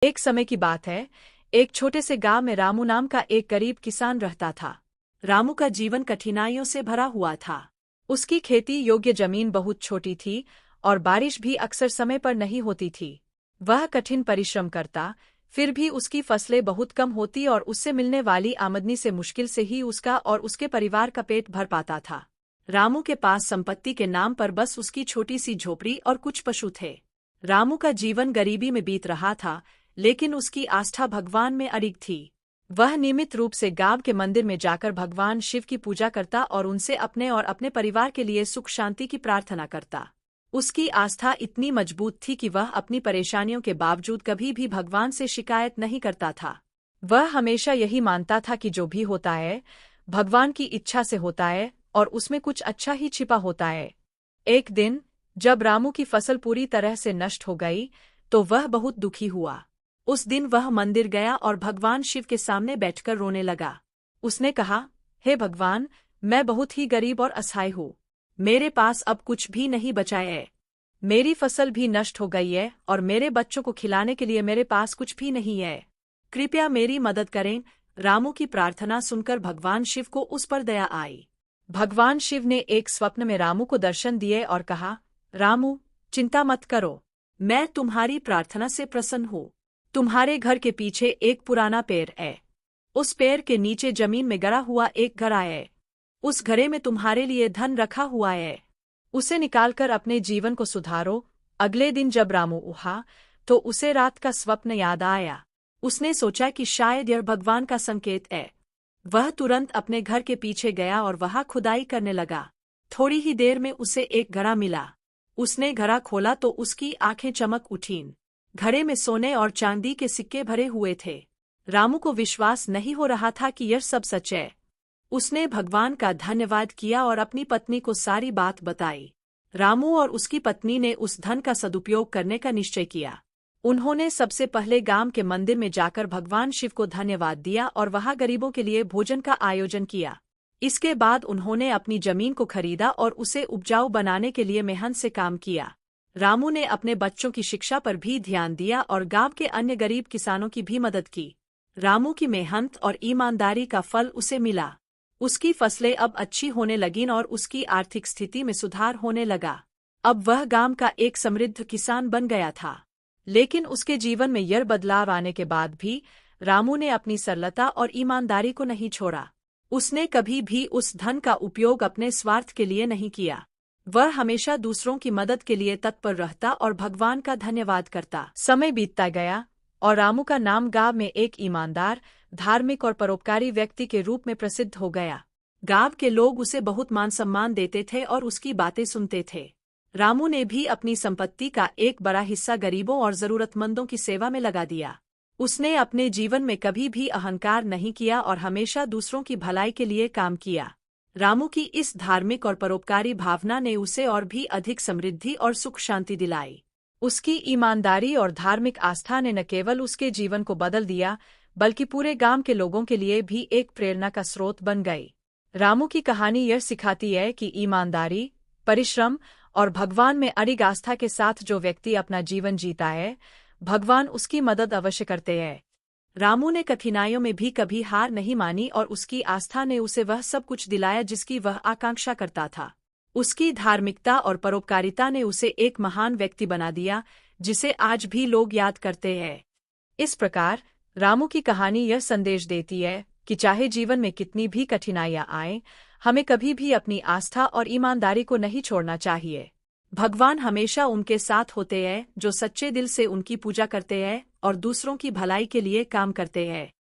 एक समय की बात है, एक छोटे से गांव में रामू नाम का एक गरीब किसान रहता था। रामू का जीवन कठिनाइयों से भरा हुआ था। उसकी खेती योग्य जमीन बहुत छोटी थी और बारिश भी अक्सर समय पर नहीं होती थी। वह कठिन परिश्रम करता, फिर भी उसकी फसलें बहुत कम होती और उससे मिलने वाली आमदनी से मुश्किल से ही उसका और उसके परिवार का पेट भर पाता था। रामू के पास संपत्ति के नाम पर बस उसकी छोटी सी झोपड़ी और कुछ पशु थे। रामू का जीवन गरीबी में बीत रहा था, लेकिन उसकी आस्था भगवान में अडिग थी। वह नियमित रूप से गांव के मंदिर में जाकर भगवान शिव की पूजा करता और उनसे अपने और अपने परिवार के लिए सुख शांति की प्रार्थना करता। उसकी आस्था इतनी मजबूत थी कि वह अपनी परेशानियों के बावजूद कभी भी भगवान से शिकायत नहीं करता था। वह हमेशा यही मानता था कि जो भी होता है, भगवान की इच्छा से होता है और उसमें कुछ अच्छा ही छिपा होता है। एक दिन, जब रामू की फसल पूरी तरह से नष्ट हो गई, तो वह बहुत दुखी हुआ। उस दिन वह मंदिर गया और भगवान शिव के सामने बैठकर रोने लगा। उसने कहा, हे भगवान, मैं बहुत ही गरीब और असहाय हूँ। मेरे पास अब कुछ भी नहीं बचा है। मेरी फसल भी नष्ट हो गई है और मेरे बच्चों को खिलाने के लिए मेरे पास कुछ भी नहीं है। कृपया मेरी मदद करें। रामू की प्रार्थना सुनकर भगवान शिव को उस पर दया आई। भगवान शिव ने एक स्वप्न में रामू को दर्शन दिए और कहा, रामू, चिंता मत करो, मैं तुम्हारी प्रार्थना से प्रसन्न हूँ। तुम्हारे घर के पीछे एक पुराना पेड़ है। उस पेड़ के नीचे जमीन में गड़ा हुआ एक घड़ा है। उस घड़े में तुम्हारे लिए धन रखा हुआ है। उसे निकालकर अपने जीवन को सुधारो। अगले दिन जब रामू उठा, तो उसे रात का स्वप्न याद आया। उसने सोचा कि शायद यह भगवान का संकेत है। वह तुरंत अपने घर के पीछे गया और वहां खुदाई करने लगा। थोड़ी ही देर में उसे एक घड़ा मिला। उसने घड़ा खोला तो उसकी आंखें चमक उठीं। घड़े में सोने और चांदी के सिक्के भरे हुए थे। रामू को विश्वास नहीं हो रहा था कि यह सब सच है। उसने भगवान का धन्यवाद किया और अपनी पत्नी को सारी बात बताई। रामू और उसकी पत्नी ने उस धन का सदुपयोग करने का निश्चय किया। उन्होंने सबसे पहले गांव के मंदिर में जाकर भगवान शिव को धन्यवाद दिया और वहां गरीबों के लिए भोजन का आयोजन किया। इसके बाद उन्होंने अपनी जमीन को खरीदा और उसे उपजाऊ बनाने के लिए मेहनत से काम किया। रामू ने अपने बच्चों की शिक्षा पर भी ध्यान दिया और गांव के अन्य गरीब किसानों की भी मदद की। रामू की मेहनत और ईमानदारी का फल उसे मिला। उसकी फसलें अब अच्छी होने लगीं और उसकी आर्थिक स्थिति में सुधार होने लगा। अब वह गांव का एक समृद्ध किसान बन गया था। लेकिन उसके जीवन में यह बदलाव आने के बाद भी रामू ने अपनी सरलता और ईमानदारी को नहीं छोड़ा। उसने कभी भी उस धन का उपयोग अपने स्वार्थ के लिए नहीं किया। वह हमेशा दूसरों की मदद के लिए तत्पर रहता और भगवान का धन्यवाद करता। समय बीतता गया और रामू का नाम गांव में एक ईमानदार, धार्मिक और परोपकारी व्यक्ति के रूप में प्रसिद्ध हो गया। गांव के लोग उसे बहुत मान सम्मान देते थे और उसकी बातें सुनते थे। रामू ने भी अपनी संपत्ति का एक बड़ा हिस्सा गरीबों और जरूरतमंदों की सेवा में लगा दिया। उसने अपने जीवन में कभी भी अहंकार नहीं किया और हमेशा दूसरों की भलाई के लिए काम किया। रामू की इस धार्मिक और परोपकारी भावना ने उसे और भी अधिक समृद्धि और सुख शांति दिलाई। उसकी ईमानदारी और धार्मिक आस्था ने न केवल उसके जीवन को बदल दिया, बल्कि पूरे गांव के लोगों के लिए भी एक प्रेरणा का स्रोत बन गई। रामू की कहानी यह सिखाती है कि ईमानदारी, परिश्रम और भगवान में अडिग आस्था के साथ जो व्यक्ति अपना जीवन जीता है, भगवान उसकी मदद अवश्य करते हैं। रामू ने कठिनाइयों में भी कभी हार नहीं मानी और उसकी आस्था ने उसे वह सब कुछ दिलाया जिसकी वह आकांक्षा करता था। उसकी धार्मिकता और परोपकारिता ने उसे एक महान व्यक्ति बना दिया, जिसे आज भी लोग याद करते हैं। इस प्रकार रामू की कहानी यह संदेश देती है कि चाहे जीवन में कितनी भी कठिनाइयां आएं, हमें कभी भी अपनी आस्था और ईमानदारी को नहीं छोड़ना चाहिए। भगवान हमेशा उनके साथ होते हैं जो सच्चे दिल से उनकी पूजा करते हैं और दूसरों की भलाई के लिए काम करते हैं।